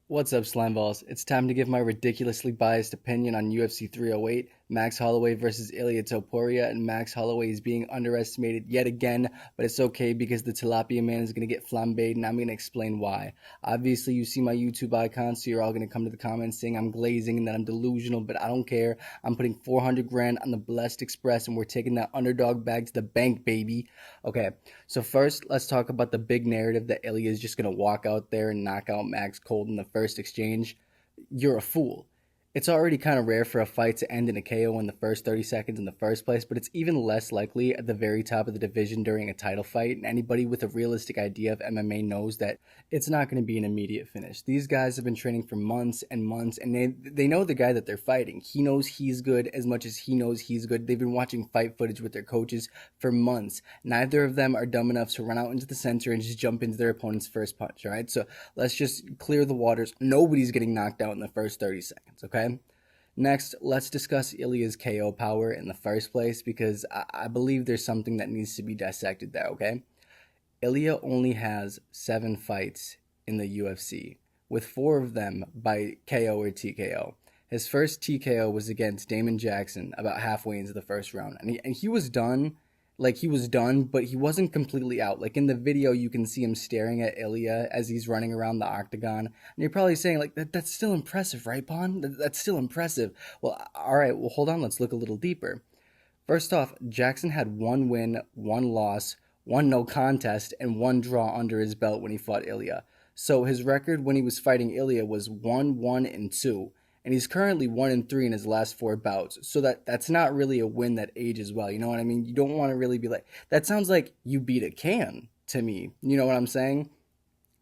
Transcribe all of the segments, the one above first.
What's up, Slimeballs? It's time to give my ridiculously biased opinion on UFC 308, Max Holloway versus Ilia Topuria, and Max Holloway is being underestimated yet again, but it's okay because the Tilapia Man is going to get flambéed, and I'm going to explain why. Obviously, you see my YouTube icon, so you're all going to come to the comments saying I'm glazing and that I'm delusional, but I don't care. I'm putting 400 grand on the Blessed Express, and we're taking that underdog bag to the bank, baby. Okay, so first, let's talk about the big narrative that Ilia is just going to walk out there and knock out Max cold in the first exchange. You're a fool. It's already kind of rare for a fight to end in a KO in the first 30 seconds in the first place, but it's even less likely at the very top of the division during a title fight, and anybody with a realistic idea of MMA knows that it's not going to be an immediate finish. These guys have been training for months and months, and they know the guy that they're fighting. He knows he's good as much as he knows he's good. They've been watching fight footage with their coaches for months. Neither of them are dumb enough to run out into the center and just jump into their opponent's first punch, all right? So let's just clear the waters. Nobody's getting knocked out in the first 30 seconds, okay? Next, let's discuss Ilia's KO power in the first place because I believe there's something that needs to be dissected there, okay? Ilia only has 7 fights in the UFC, with 4 of them by KO or TKO. His first TKO was against Damon Jackson about halfway into the first round, and he was done. But he wasn't completely out. Like in the video, you can see him staring at Ilia as he's running around the octagon. And you're probably saying, like, that's still impressive, right, Pon? That's still impressive. Well, all right, well, hold on. Let's look a little deeper. First off, Jackson had 1 win, 1 loss, 1 no contest, and 1 draw under his belt when he fought Ilia. So his record when he was fighting Ilia was 1-1-2. And he's currently 1-3 in his last 4 bouts. So that's not really a win that ages well. You know what I mean? You don't want to really be like, that sounds like you beat a can to me. You know what I'm saying?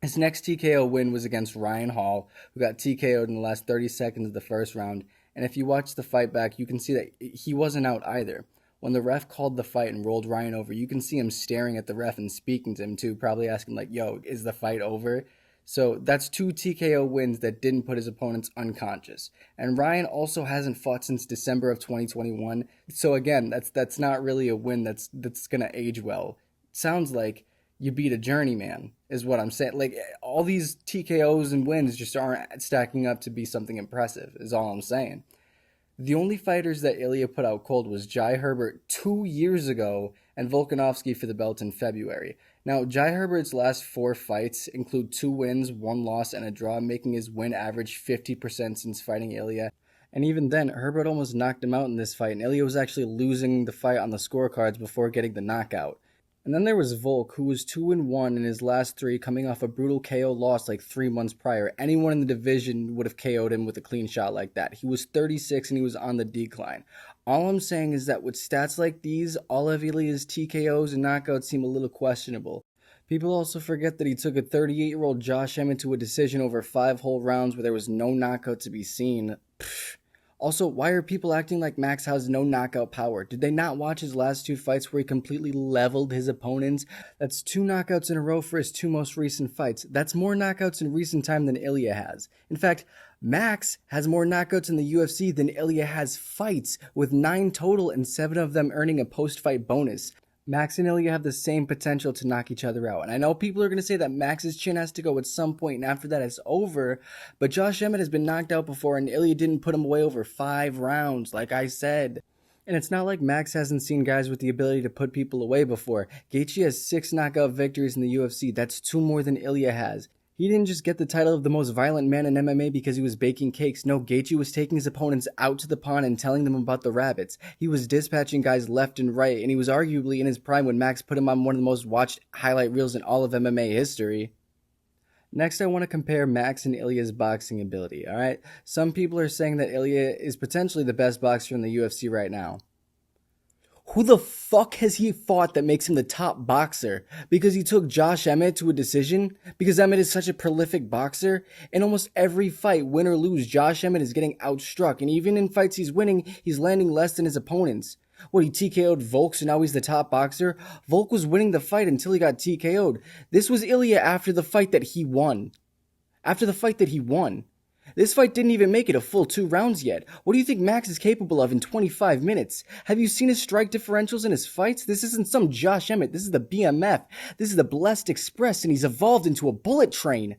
His next TKO win was against Ryan Hall, who got TKO'd in the last 30 seconds of the first round. And if you watch the fight back, you can see that he wasn't out either. When the ref called the fight and rolled Ryan over, you can see him staring at the ref and speaking to him too, probably asking like, yo, is the fight over? So that's 2 TKO wins that didn't put his opponents unconscious. And Ryan also hasn't fought since December of 2021. So again, that's not really a win that's going to age well. Sounds like you beat a journeyman is what I'm saying. Like all these TKOs and wins just aren't stacking up to be something impressive is all I'm saying. The only fighters that Ilia put out cold was Jai Herbert 2 years ago and Volkanovski for the belt in February. Now, Jai Herbert's last 4 fights include 2 wins, 1 loss, and a draw, making his win average 50% since fighting Ilia. And even then, Herbert almost knocked him out in this fight, and Ilia was actually losing the fight on the scorecards before getting the knockout. And then there was Volk, who was 2-1 in his last 3, coming off a brutal KO loss like 3 months prior. Anyone in the division would have KO'd him with a clean shot like that. He was 36 and he was on the decline. All I'm saying is that with stats like these, all of Ilia's TKOs and knockouts seem a little questionable. People also forget that he took a 38-year-old Josh Emmett to a decision over 5 whole rounds where there was no knockout to be seen. Pfft. Also, why are people acting like Max has no knockout power? Did they not watch his last 2 fights where he completely leveled his opponents? That's 2 knockouts in a row for his 2 most recent fights. That's more knockouts in recent time than Ilia has. In fact, Max has more knockouts in the UFC than Ilia has fights, with 9 total and 7 of them earning a post-fight bonus. Max and Ilia have the same potential to knock each other out. And I know people are going to say that Max's chin has to go at some point, and after that it's over. But Josh Emmett has been knocked out before, and Ilia didn't put him away over 5 rounds, like I said. And it's not like Max hasn't seen guys with the ability to put people away before. Gaethje has 6 knockout victories in the UFC. That's 2 more than Ilia has. He didn't just get the title of the most violent man in MMA because he was baking cakes. No, Gaethje was taking his opponents out to the pond and telling them about the rabbits. He was dispatching guys left and right, and he was arguably in his prime when Max put him on one of the most watched highlight reels in all of MMA history. Next, I want to compare Max and Ilia's boxing ability, alright? Some people are saying that Ilia is potentially the best boxer in the UFC right now. Who the fuck has he fought that makes him the top boxer? Because he took Josh Emmett to a decision? Because Emmett is such a prolific boxer? In almost every fight, win or lose, Josh Emmett is getting outstruck. And even in fights he's winning, he's landing less than his opponents. What, he TKO'd Volk, so now he's the top boxer? Volk was winning the fight until he got TKO'd. This was Ilia after the fight that he won. This fight didn't even make it a full 2 rounds yet. What do you think Max is capable of in 25 minutes? Have you seen his strike differentials in his fights? This isn't some Josh Emmett. This is the BMF. This is the Blessed Express, and he's evolved into a bullet train.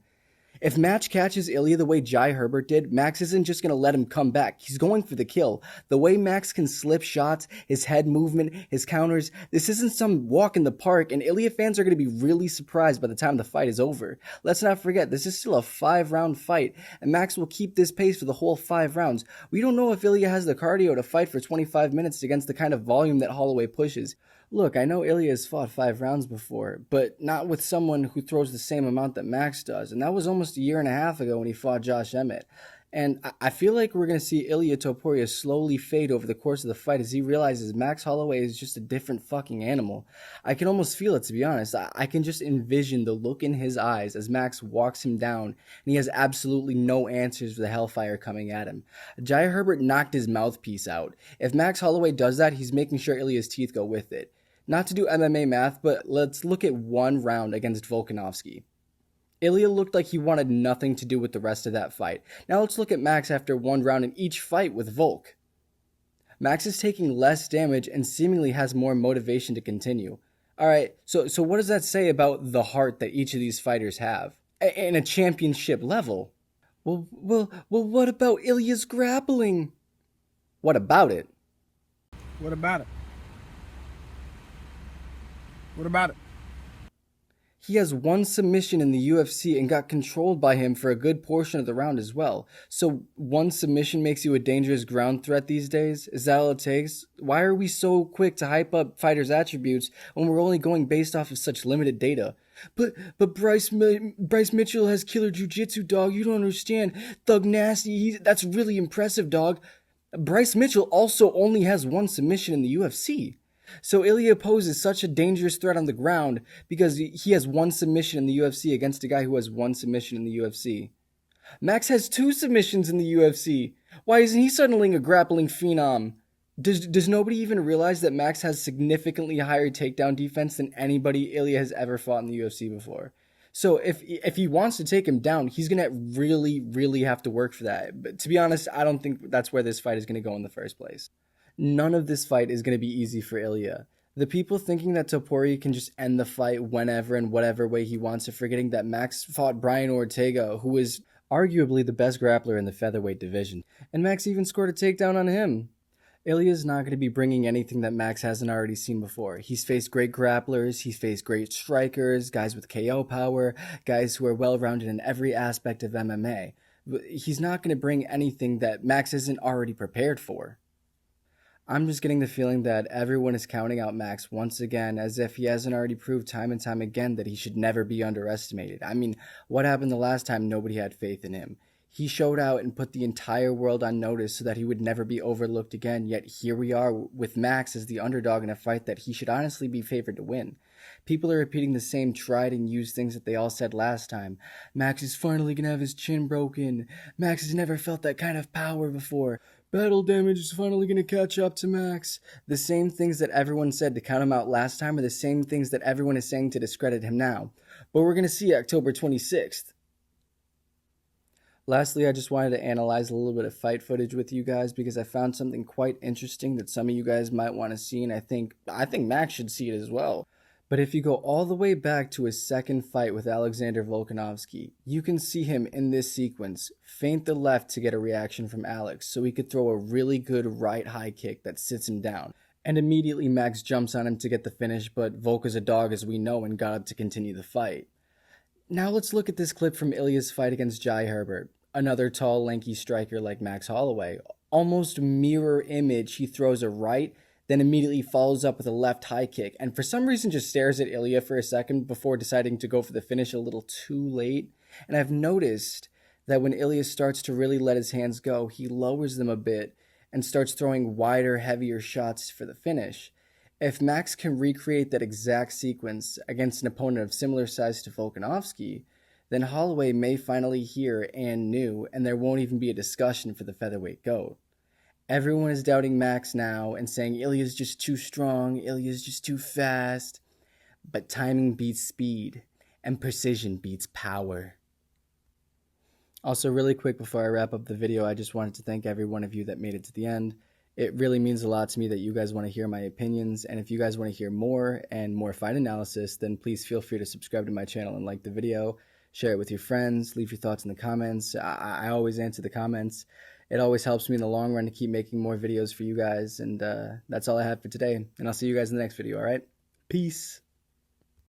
If Match catches Ilia the way Jai Herbert did, Max isn't just going to let him come back. He's going for the kill. The way Max can slip shots, his head movement, his counters, this isn't some walk in the park, and Ilia fans are going to be really surprised by the time the fight is over. Let's not forget, this is still a 5-round fight, and Max will keep this pace for the whole 5 rounds. We don't know if Ilia has the cardio to fight for 25 minutes against the kind of volume that Holloway pushes. Look, I know Ilia has fought 5 rounds before, but not with someone who throws the same amount that Max does, and that was almost a year and a half ago when he fought Josh Emmett. And I feel like we're going to see Ilia Topuria slowly fade over the course of the fight as he realizes Max Holloway is just a different fucking animal. I can almost feel it, to be honest. I can just envision the look in his eyes as Max walks him down, and he has absolutely no answers for the hellfire coming at him. Jai Herbert knocked his mouthpiece out. If Max Holloway does that, he's making sure Ilia's teeth go with it. Not to do MMA math, but let's look at one round against Volkanovski. Ilia looked like he wanted nothing to do with the rest of that fight. Now let's look at Max after one round in each fight with Volk. Max is taking less damage and seemingly has more motivation to continue. Alright, so what does that say about the heart that each of these fighters have? In a championship level? Well, what about Ilia's grappling? What about it? What about it? What about it? He has one submission in the UFC and got controlled by him for a good portion of the round as well. So one submission makes you a dangerous ground threat these days? Is that all it takes? Why are we so quick to hype up fighters' attributes when we're only going based off of such limited data? But Bryce Mitchell has killer jiu-jitsu, dog. You don't understand. Thug Nasty, that's really impressive, dog. Bryce Mitchell also only has one submission in the UFC. So Ilia poses such a dangerous threat on the ground because he has one submission in the UFC against a guy who has one submission in the UFC. Max has 2 submissions in the UFC. Why isn't he suddenly a grappling phenom? Does nobody even realize that Max has significantly higher takedown defense than anybody Ilia has ever fought in the UFC before? So if he wants to take him down, he's going to really have to work for that. But to be honest, I don't think that's where this fight is going to go in the first place. None of this fight is going to be easy for Ilia. The people thinking that Topuria can just end the fight whenever and whatever way he wants are forgetting that Max fought Brian Ortega, who is arguably the best grappler in the featherweight division, and Max even scored a takedown on him. Ilia's not going to be bringing anything that Max hasn't already seen before. He's faced great grapplers, he's faced great strikers, guys with KO power, guys who are well-rounded in every aspect of MMA. He's not going to bring anything that Max isn't already prepared for. I'm just getting the feeling that everyone is counting out Max once again as if he hasn't already proved time and time again that he should never be underestimated. I mean, what happened the last time nobody had faith in him? He showed out and put the entire world on notice so that he would never be overlooked again, yet here we are with Max as the underdog in a fight that he should honestly be favored to win. People are repeating the same tried and used things that they all said last time. Max is finally going to have his chin broken. Max has never felt that kind of power before. Battle damage is finally going to catch up to Max. The same things that everyone said to count him out last time are the same things that everyone is saying to discredit him now. But we're going to see October 26th. Lastly, I just wanted to analyze a little bit of fight footage with you guys because I found something quite interesting that some of you guys might want to see, and I think Max should see it as well. But if you go all the way back to his second fight with Alexander Volkanovski, you can see him in this sequence feint the left to get a reaction from Alex so he could throw a really good right high kick that sits him down. And immediately Max jumps on him to get the finish, but Volk is a dog as we know and got up to continue the fight. Now let's look at this clip from Ilia's fight against Jai Herbert, another tall, lanky striker like Max Holloway. Almost mirror image, he throws a right, then immediately follows up with a left high kick, and for some reason just stares at Ilia for a second before deciding to go for the finish a little too late. And I've noticed that when Ilia starts to really let his hands go, he lowers them a bit and starts throwing wider, heavier shots for the finish. If Max can recreate that exact sequence against an opponent of similar size to Volkanovski, then Holloway may finally hear and knew, and there won't even be a discussion for the featherweight GOAT. Everyone is doubting Max now and saying Ilia's just too strong, Ilia's just too fast. But timing beats speed, and precision beats power. Also, really quick before I wrap up the video, I just wanted to thank every one of you that made it to the end. It really means a lot to me that you guys want to hear my opinions, and if you guys want to hear more and more fight analysis, then please feel free to subscribe to my channel and like the video. share it with your friends, leave your thoughts in the comments. I always answer the comments. It always helps me in the long run to keep making more videos for you guys. And that's all I have for today. And I'll see you guys in the next video, all right? Peace.